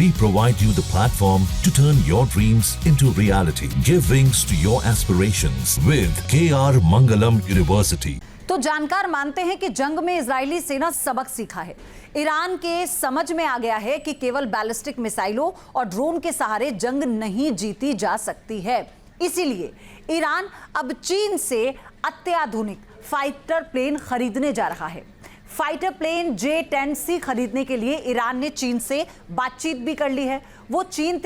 We provide you the platform to turn your dreams into reality. Give wings to your aspirations with KR Mangalam University. तो जानकार मानते हैं कि जंग में इजरायली सेना सबक सीखा है। ईरान के समझ में आ गया है कि केवल बैलिस्टिक मिसाइलों और ड्रोन के सहारे जंग नहीं जीती जा सकती है। इसीलिए ईरान अब चीन से अत्याधुनिक फाइटर प्लेन खरीदने जा रहा है। फाइटर प्लेन J-10C खरीदने के लिए ईरान ने चीन से बातचीत भी कर ली है। वो चीन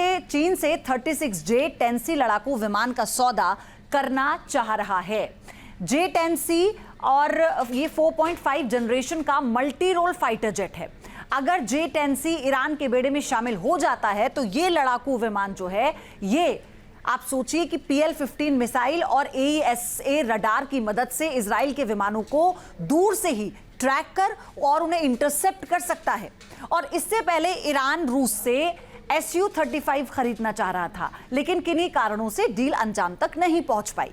से 36 J-10C लड़ाकू विमान का सौदा करना चाह रहा है। J-10C और ये 4.5 जनरेशन का मल्टी रोल फाइटर जेट है। अगर J-10C ईरान के बेड़े में शामिल हो जाता है तो ये लड़ाकू विमान जो है, ये आप सोचिए कि PL-15 मिसाइल और AESA रडार की मदद से इजराइल के विमानों को दूर से ही ट्रैक कर और उन्हें इंटरसेप्ट कर सकता है। और इससे पहले ईरान रूस से Su-35 खरीदना चाह रहा था, लेकिन किन्हीं कारणों से डील अंजाम तक नहीं पहुंच पाई।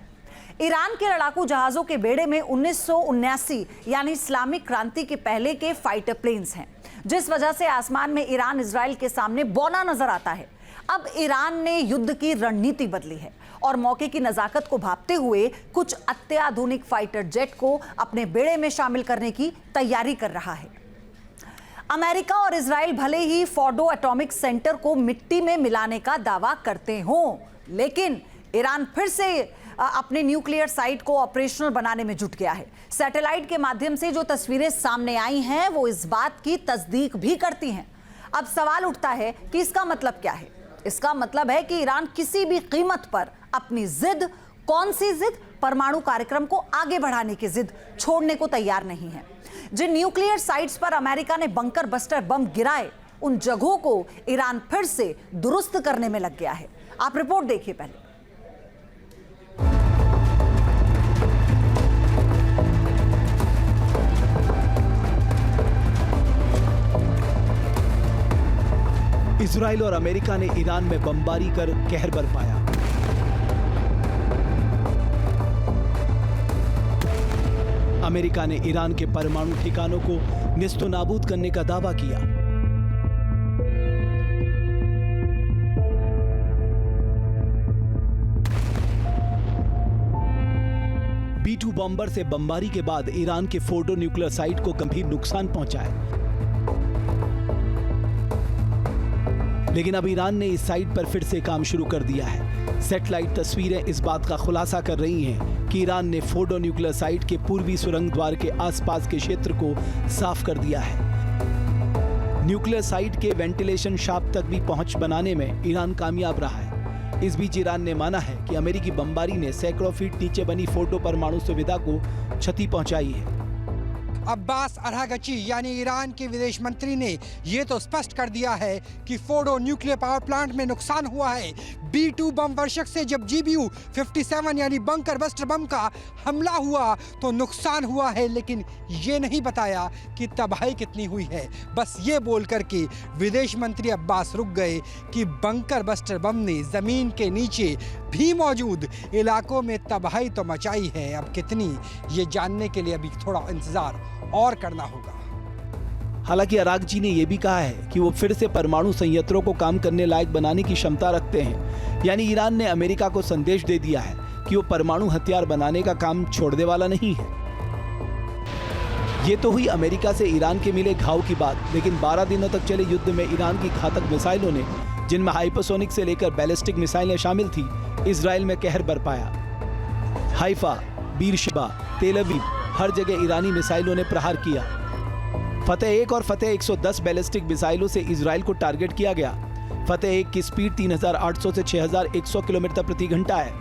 ईरान के लड़ाकू जहाजों के बेड़े में 1979 यानी इस्लामिक क्रांति के पहले के फाइटर प्लेन्स हैं, जिस वजह से आसमान में ईरान इजराइल के सामने बौना नजर आता है। अब ईरान ने युद्ध की रणनीति बदली है और मौके की नजाकत को भांपते हुए कुछ अत्याधुनिक फाइटर जेट को अपने बेड़े में शामिल करने की तैयारी कर रहा है। अमेरिका और इजराइल भले ही फोर्डो एटॉमिक सेंटर को मिट्टी में मिलाने का दावा करते हों, लेकिन ईरान फिर से अपने न्यूक्लियर साइट को ऑपरेशनल बनाने में जुट गया है। सैटेलाइट के माध्यम से जो तस्वीरें सामने आई हैं, वो इस बात की तस्दीक भी करती हैं। अब सवाल उठता है कि इसका मतलब क्या है? इसका मतलब है कि ईरान किसी भी कीमत पर अपनी जिद, कौन सी जिद? परमाणु कार्यक्रम को आगे बढ़ाने की जिद छोड़ने को तैयार नहीं है। जिन न्यूक्लियर साइट्स पर अमेरिका ने बंकर बस्टर बम गिराए, उन जगहों को ईरान फिर से दुरुस्त करने में लग गया है। आप रिपोर्ट देखिए पहले। इजराइल और अमेरिका ने ईरान में बमबारी कर कहर बरपाया। अमेरिका ने ईरान के परमाणु ठिकानों को नेस्तनाबूद करने का दावा किया। B-2 बॉम्बर से बमबारी के बाद ईरान के फोर्डो न्यूक्लियर साइट को गंभीर नुकसान पहुंचा है। लेकिन अब ईरान ने इस साइट पर फिर से काम शुरू कर दिया है। सैटेलाइट तस्वीरें इस बात का खुलासा कर रही हैं कि ईरान ने फोर्डो न्यूक्लियर साइट के पूर्वी सुरंग द्वार के आसपास के क्षेत्र को साफ कर दिया है। न्यूक्लियर साइट के वेंटिलेशन शाफ्ट तक भी पहुंच बनाने में ईरान कामयाब रहा है। इस बीच ईरान ने माना है कि अमेरिकी बमबारी ने सैकड़ों फीट नीचे बनी फोर्डो परमाणु सुविधा को क्षति पहुंचाई है। अब्बास अरागची यानी ईरान के विदेश मंत्री ने यह तो स्पष्ट कर दिया है कि फोर्डो न्यूक्लियर पावर प्लांट में नुकसान हुआ है। B-2 बम वर्षक से जब GBU-57 यानी बंकर बस्टर बम का हमला हुआ तो नुकसान हुआ है, लेकिन ये नहीं बताया कि तबाही कितनी हुई है। बस ये बोल कर के विदेश मंत्री अब्बास रुक गए कि बंकर बस्टर बम ने जमीन के नीचे भी मौजूद इलाकों में तबाही तो मचाई है। अब कितनी, ये जानने के लिए अभी थोड़ा इंतजार और करना होगा। हालांकि अरागची ने यह भी कहा है कि वो फिर से परमाणु संयंत्रों को काम करने लायक बनाने की क्षमता रखते हैं। यानी ईरान ने अमेरिका को संदेश दे दिया है कि वो परमाणु हथियार बनाने का काम छोड़ने वाला नहीं है। ये तो हुई अमेरिका से ईरान के मिले घाव की बात, लेकिन 12 दिनों तक चले युद्ध में ईरान की घातक मिसाइलों ने, जिनमें हाइपरसोनिक से लेकर बैलिस्टिक मिसाइलें शामिल थी, इजराइल में कहर बरपाया। हाइफा, बीरशेबा, तेल अवीव, हर जगह ईरानी मिसाइलों ने प्रहार किया। फतेह 1 और फतेह 110 बैलिस्टिक मिसाइलों से इजराइल को टारगेट किया गया। फतेह 1 की स्पीड 3800 से 6100 किलोमीटर प्रति घंटा है,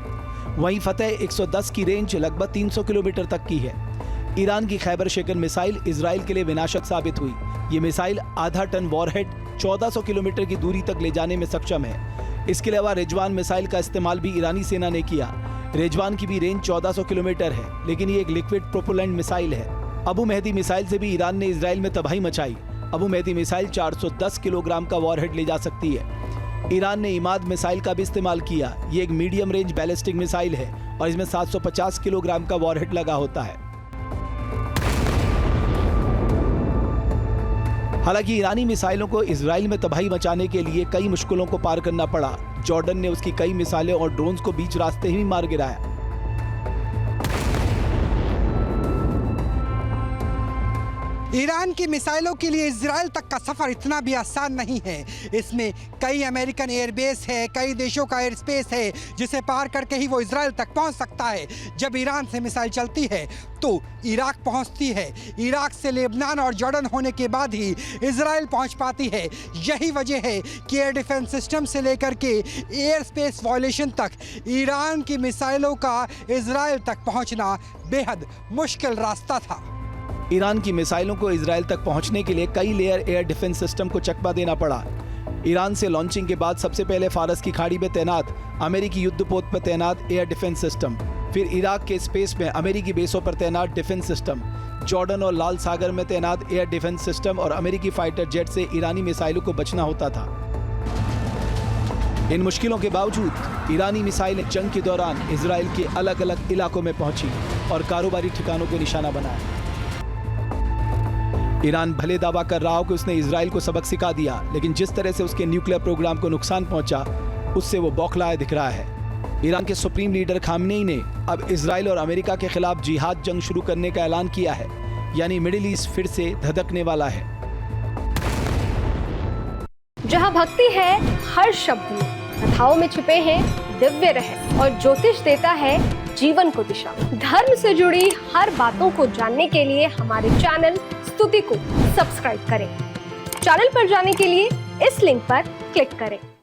वहीं फतेह 110 की रेंज लगभग 300 किलोमीटर तक की है। ईरान की खैबर शेकन मिसाइल इजराइल के लिए विनाशक साबित हुई। ये मिसाइल आधा टन वॉरहेड 1400 किलोमीटर की दूरी तक ले जाने में सक्षम है। इसके अलावा रिजवान मिसाइल का इस्तेमाल भी ईरानी सेना ने किया। रिजवान की भी रेंज 1400 किलोमीटर है, लेकिन ये एक लिक्विड प्रोपेलेंट मिसाइल है। अबू मेहदी मिसाइल से भी ईरान ने इजराइल में तबाही मचाई। अबू मेहदी मिसाइल 410 किलोग्राम का वॉरहेड ले जा सकती है। ईरान ने इमाद मिसाइल का भी इस्तेमाल किया। ये एक मीडियम रेंज बैलिस्टिक मिसाइल है और इसमें 750 किलोग्राम का वॉरहेड लगा होता है। हालांकि ईरानी मिसाइलों को इजराइल में तबाही मचाने के लिए कई मुश्किलों को पार करना पड़ा। जॉर्डन ने उसकी कई मिसाइलें और ड्रोन्स को बीच रास्ते ही मार गिराया। ईरान की मिसाइलों के लिए इजराइल तक का सफर इतना भी आसान नहीं है। इसमें कई अमेरिकन एयरबेस है, कई देशों का एयर स्पेस है, जिसे पार करके ही वो इजराइल तक पहुंच सकता है। जब ईरान से मिसाइल चलती है तो इराक पहुंचती है। इराक से लेबनान और जॉर्डन होने के बाद ही इजराइल पहुंच पाती है। यही वजह है कि एयर डिफेंस सिस्टम से लेकर के एयर स्पेस वायलेशन तक ईरान की मिसाइलों का इजराइल तक पहुंचना बेहद मुश्किल रास्ता था। ईरान की मिसाइलों को इजराइल तक पहुंचने के लिए कई लेयर एयर डिफेंस सिस्टम को चकमा देना पड़ा। ईरान से लॉन्चिंग के बाद सबसे पहले फारस की खाड़ी में तैनात अमेरिकी युद्धपोत पर तैनात एयर डिफेंस सिस्टम, फिर इराक के स्पेस में अमेरिकी बेसों पर तैनात डिफेंस सिस्टम, जॉर्डन और लाल सागर में तैनात एयर डिफेंस सिस्टम और अमेरिकी फाइटर जेट से ईरानी मिसाइलों को बचना होता था। इन मुश्किलों के बावजूद ईरानी मिसाइलें जंग के दौरान इजराइल के अलग अलग इलाकों में पहुंची और कारोबारी ठिकानों को निशाना बनाया। ईरान भले दावा कर रहा हो कि उसने इजराइल को सबक सिखा दिया, लेकिन जिस तरह से उसके न्यूक्लियर प्रोग्राम को नुकसान पहुंचा, उससे वो बौखलाया दिख रहा है। ईरान के सुप्रीम लीडर खामनेई ने अब इजराइल और अमेरिका के खिलाफ जिहाद जंग शुरू करने का ऐलान किया है, यानी मिडिल ईस्ट फिर से धधकने वाला है। जहां भक्ति है हर शब्द में, कथाओं में छुपे हैं दिव्य रहस्य और ज्योतिष देता है जीवन को दिशा। धर्म से जुड़ी हर बातों को जानने के लिए हमारे चैनल स्तुति को सब्सक्राइब करें। चैनल पर जाने के लिए इस लिंक पर क्लिक करें।